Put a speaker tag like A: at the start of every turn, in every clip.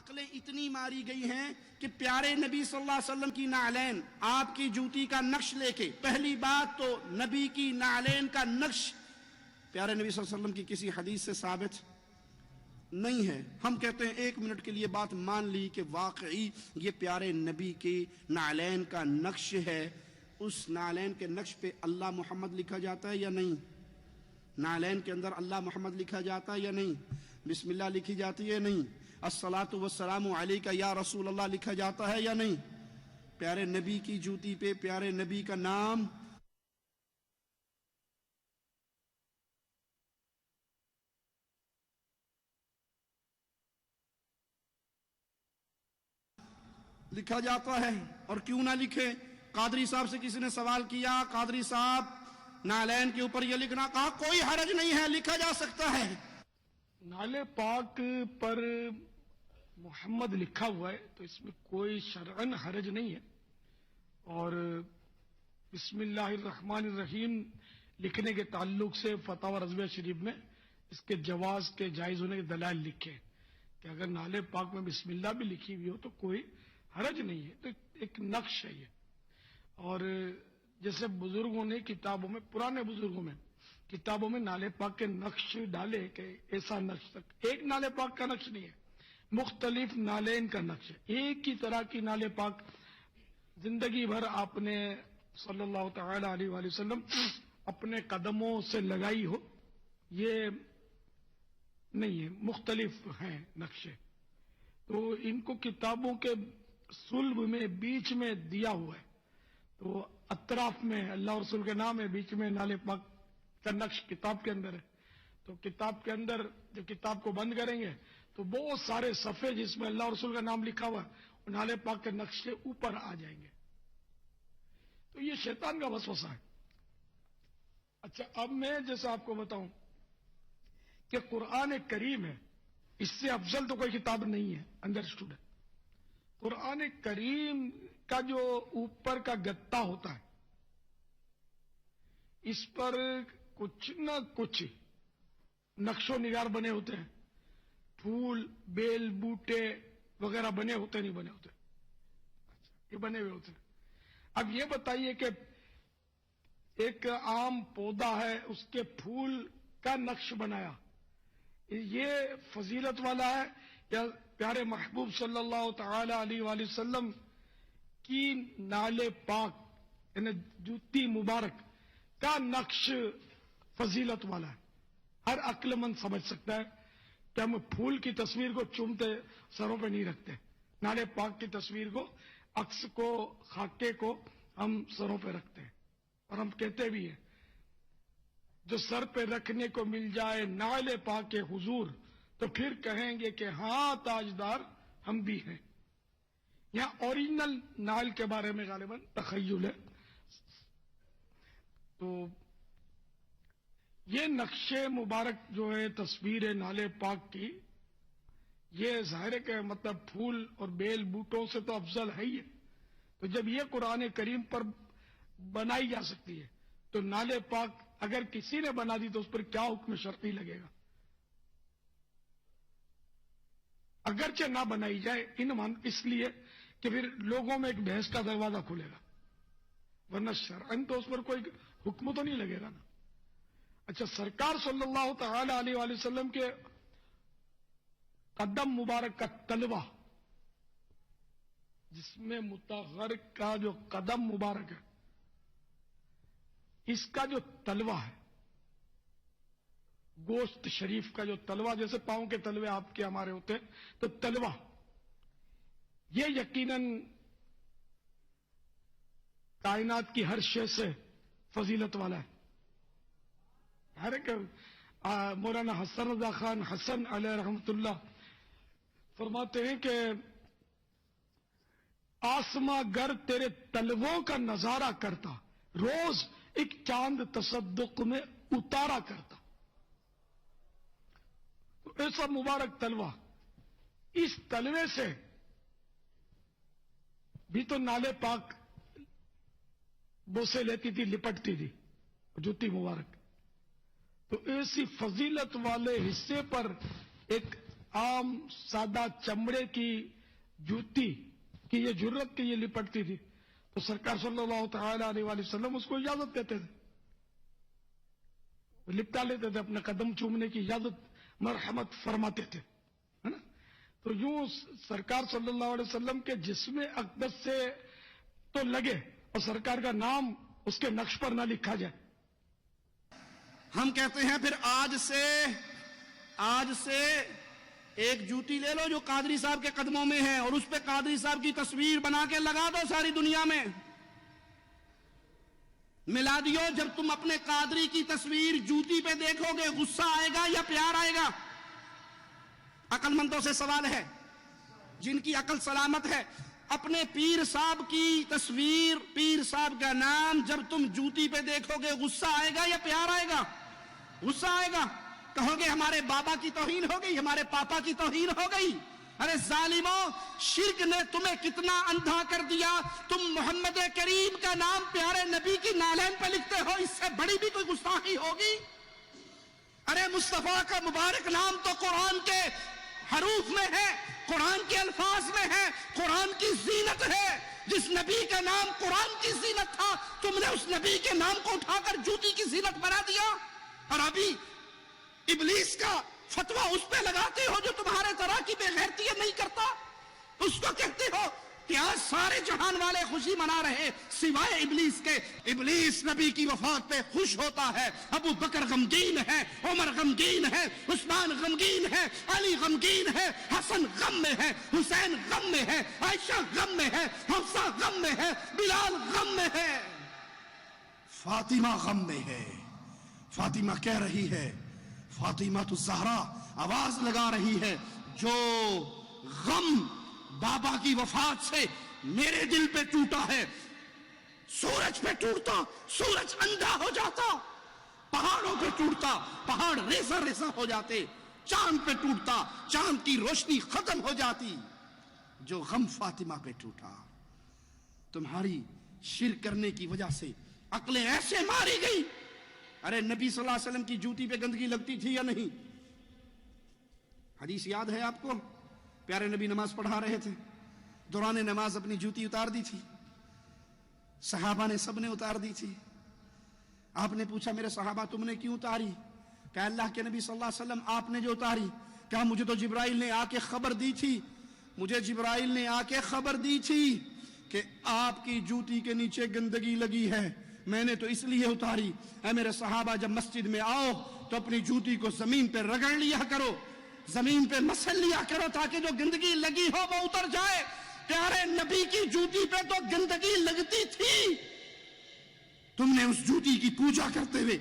A: عقلیں اتنی ماری گئی ہیں کہ پیارے نبی صلی اللہ علیہ وسلم کی نعلین، آپ کی جوتی کا نقش لے کے، پہلی بات تو نبی کی نعلین کا نقش پیارے نبی صلی اللہ علیہ وسلم کی کسی حدیث سے ثابت نہیں ہے. ہم کہتے ہیں 1 منٹ کے لیے بات مان لی کہ واقعی یہ پیارے نبی کی نعلین کا نقش ہے. اس نعلین کے نقش پہ اللہ محمد لکھا جاتا ہے یا نہیں؟ نعلین کے اندر اللہ محمد لکھا جاتا ہے یا نہیں؟ بسم اللہ لکھی جاتی ہے یا نہیں؟ الصلاۃ والسلام علیک یا رسول اللہ لکھا جاتا ہے یا نہیں؟ پیارے نبی کی جوتی پہ پیارے نبی کا نام لکھا جاتا ہے. اور کیوں نہ لکھے؟ قادری صاحب سے کسی نے سوال کیا، قادری صاحب نعلین کے اوپر یہ لکھنا، کہا کوئی حرج نہیں ہے، لکھا جا سکتا ہے.
B: نالے پاک پر محمد لکھا ہوا ہے تو اس میں کوئی شرعن حرج نہیں ہے. اور بسم اللہ الرحمن الرحیم لکھنے کے تعلق سے فتاوی رضویہ شریف میں اس کے جواز کے جائز ہونے کے دلائل لکھے کہ اگر نالے پاک میں بسم اللہ بھی لکھی ہوئی ہو تو کوئی حرج نہیں ہے. تو ایک نقش ہے یہ. اور جیسے بزرگوں نے کتابوں میں، پرانے بزرگوں میں کتابوں میں نالے پاک کے نقش ڈالے کہ ایسا نقش تک ایک نالے پاک کا نقش نہیں ہے، مختلف نالین کا نقش ہے. ایک ہی طرح کی نالے پاک زندگی بھر آپ نے صلی اللہ تعالی علیہ وآلہ وسلم اپنے قدموں سے لگائی ہو، یہ نہیں ہے، مختلف ہیں نقشے. تو ان کو کتابوں کے صلب میں بیچ میں دیا ہوا ہے. تو اطراف میں اللہ رسول کے نام ہے، بیچ میں نالے پاک کا نقش کتاب کے اندر ہے. تو کتاب کے اندر جب کتاب کو بند کریں گے تو بہت سارے صفحے جس میں اللہ رسول کا نام لکھا ہوا ہے وہ نالے پاک کے نقش سے اوپر آ جائیں گے. تو یہ شیطان کا وسوسہ ہے. اچھا، اب میں جیسا آپ کو بتاؤں کہ قرآن کریم ہے، اس سے افضل تو کوئی کتاب نہیں ہے، انڈرسٹوڈ ہے. قرآن کریم کا جو اوپر کا گتا ہوتا ہے اس پر کچھ نہ کچھ نقش و نگار بنے ہوتے ہیں، پھول، بیل، بوٹے وغیرہ بنے ہوتے نہیں بنے ہوتے؟ یہ بنے ہوئے ہوتے ہیں. اب یہ بتائیے کہ ایک عام پودا ہے، اس کے پھول کا نقش بنایا، یہ فضیلت والا ہے یا پیارے محبوب صلی اللہ تعالی علیہ وآلہ وسلم کی نالے پاک یعنی جوتی مبارک کا نقش فضیلت والا ہے؟ ہر عقل مند سمجھ سکتا ہے کہ ہم پھول کی تصویر کو چومتے سروں پہ نہیں رکھتے، نالے پاک کی تصویر کو، عکس کو، خاکے کو ہم سروں پہ رکھتے ہیں. اور ہم کہتے بھی ہیں جو سر پہ رکھنے کو مل جائے نالے پاک کے حضور تو پھر کہیں گے کہ ہاں تاجدار ہم بھی ہیں. یہاں اوریجنل نال کے بارے میں غالباً تخیل ہے. تو یہ نقش مبارک جو ہے تصویر نالے پاک کی، یہ ظاہر ہے کہ مطلب پھول اور بیل بوٹوں سے تو افضل ہے ہی ہے. تو جب یہ قرآن کریم پر بنائی جا سکتی ہے تو نالے پاک اگر کسی نے بنا دی تو اس پر کیا حکم شرعی لگے گا؟ اگرچہ نہ بنائی جائے اس لیے کہ پھر لوگوں میں ایک بحث کا دروازہ کھلے گا، ورنہ شرعن تو اس پر کوئی حکم تو نہیں لگے گا نا. اچھا، سرکار صلی اللہ تعالی علیہ وآلہ وسلم کے قدم مبارک کا تلوہ، جس میں متغر کا جو قدم مبارک ہے اس کا جو تلوہ ہے، گوشت شریف کا جو تلوہ، جیسے پاؤں کے تلوے آپ کے ہمارے ہوتے ہیں، تو تلوہ یہ یقیناً کائنات کی ہر شے سے فضیلت والا ہے. ہر ایک مولانا حسن رضا خان حسن علیہ رحمت اللہ فرماتے ہیں کہ آسماں گر تیرے تلووں کا نظارہ کرتا، روز ایک چاند تصدق میں اتارا کرتا. تو ایسا مبارک تلوہ، اس تلوے سے بھی تو نالے پاک بوسے لیتی تھی، لپٹتی تھی جوتی مبارک. تو ایسی فضیلت والے حصے پر ایک عام سادہ چمڑے کی جوتی کی یہ جرت کہ یہ لپٹتی تھی تو سرکار صلی اللہ تعالی علیہ وآلہ وسلم اس کو اجازت دیتے تھے، لپٹا لیتے تھے، اپنے قدم چومنے کی اجازت مرحمت فرماتے تھے، ہے نا؟ تو یوں سرکار صلی اللہ علیہ وسلم کے جسم اقدس سے تو لگے اور سرکار کا نام اس کے نقش پر نہ لکھا جائے۔
A: ہم کہتے ہیں پھر آج سے ایک جوتی لے لو جو قادری صاحب کے قدموں میں ہے اور اس پہ قادری صاحب کی تصویر بنا کے لگا دو ساری دنیا میں۔ میلادیو، جب تم اپنے قادری کی تصویر جوتی پہ دیکھو گے غصہ آئے گا یا پیار آئے گا؟ عقل مندوں سے سوال ہے، جن کی عقل سلامت ہے، اپنے پیر صاحب کی تصویر، پیر صاحب کا نام جب تم جوتی پہ دیکھو گے غصہ آئے گا یا پیار آئے گا؟ غصہ آئے گا، کہو گے ہمارے بابا کی توہین ہو گئی، ہمارے پاپا کی توہین ہو گئی۔ ارے ظالموں، شرک نے تمہیں کتنا اندھا کر دیا، تم محمد کریم کا نام پیارے نبی کی نالین پہ لکھتے ہو، اس سے بڑی بھی کوئی گستاخی ہوگی؟ ارے مصطفیٰ کا مبارک نام تو قرآن کے حروف میں ہے، قرآن کے الفاظ میں ہے، قرآن کی زینت ہے۔ جس نبی کا نام قرآن کی زینت تھا، تم نے اس نبی کے نام کو اٹھا کر جوتی کی زینت بنا دیا، اور ابھی ابلیس کا فتویٰ اس پہ لگاتے ہو جو تمہارے طرح کی بے غیرتی نہیں کرتا، اس کو کہتے ہو کہ آج سارے جہان والے خوشی منا رہے سوائے ابلیس کے۔ ابلیس نبی کی وفات پہ خوش ہوتا ہے، ابو بکر غمگین ہے، عمر غمگین ہے، عثمان غمگین ہے، علی غمگین ہے، حسن غم میں ہے، حسین غم میں ہے، عائشہ غم میں ہے، حفصہ غم میں ہے، بلال غم میں ہے، فاطمہ غم میں ہے۔ فاطمہ کہہ رہی ہے، فاطمہ الزہرا آواز لگا رہی ہے، جو غم بابا کی وفات سے میرے دل پہ ٹوٹا ہے، سورج پہ ٹوٹتا سورج اندھا ہو جاتا، پہاڑوں پہ ٹوٹتا پہاڑ ریزہ ریزہ ہو جاتے، چاند پہ ٹوٹتا چاند کی روشنی ختم ہو جاتی، جو غم فاطمہ پہ ٹوٹا۔ تمہاری شرک کرنے کی وجہ سے عقلیں ایسے ماری گئی۔ ارے نبی صلی اللہ علیہ وسلم کی جوتی پہ گندگی لگتی تھی یا نہیں؟ حدیث یاد ہے آپ کو؟ پیارے نبی نماز پڑھا رہے تھے، دوران نماز اپنی جوتی اتار دی تھی، صحابہ نے سب نے اتار دی تھی۔ آپ نے پوچھا میرے صحابہ تم نے کیوں اتاری؟ کہا اللہ کے نبی صلی اللہ علیہ وسلم آپ نے جو اتاری، کہا مجھے تو جبرائیل نے آ کے خبر دی تھی، مجھے جبرائیل نے آ کے خبر دی تھی کہ آپ کی جوتی کے نیچے گندگی لگی ہے، میں نے تو اس لیے اتاری۔ اے میرے صحابہ، جب مسجد میں آؤ تو اپنی جوتی کو زمین پہ رگڑ لیا کرو، زمین پہ مسل لیا کرو تاکہ جو گندگی لگی ہو وہ اتر جائے۔ پیارے نبی کی جوتی پہ تو گندگی لگتی تھی، تم نے اس جوتی کی پوجا کرتے ہوئے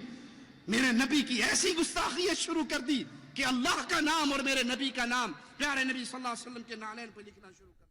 A: میرے نبی کی ایسی گستاخیت شروع کر دی کہ اللہ کا نام اور میرے نبی کا نام پیارے نبی صلی اللہ علیہ وسلم کے نالین پہ لکھنا شروع کر دیا۔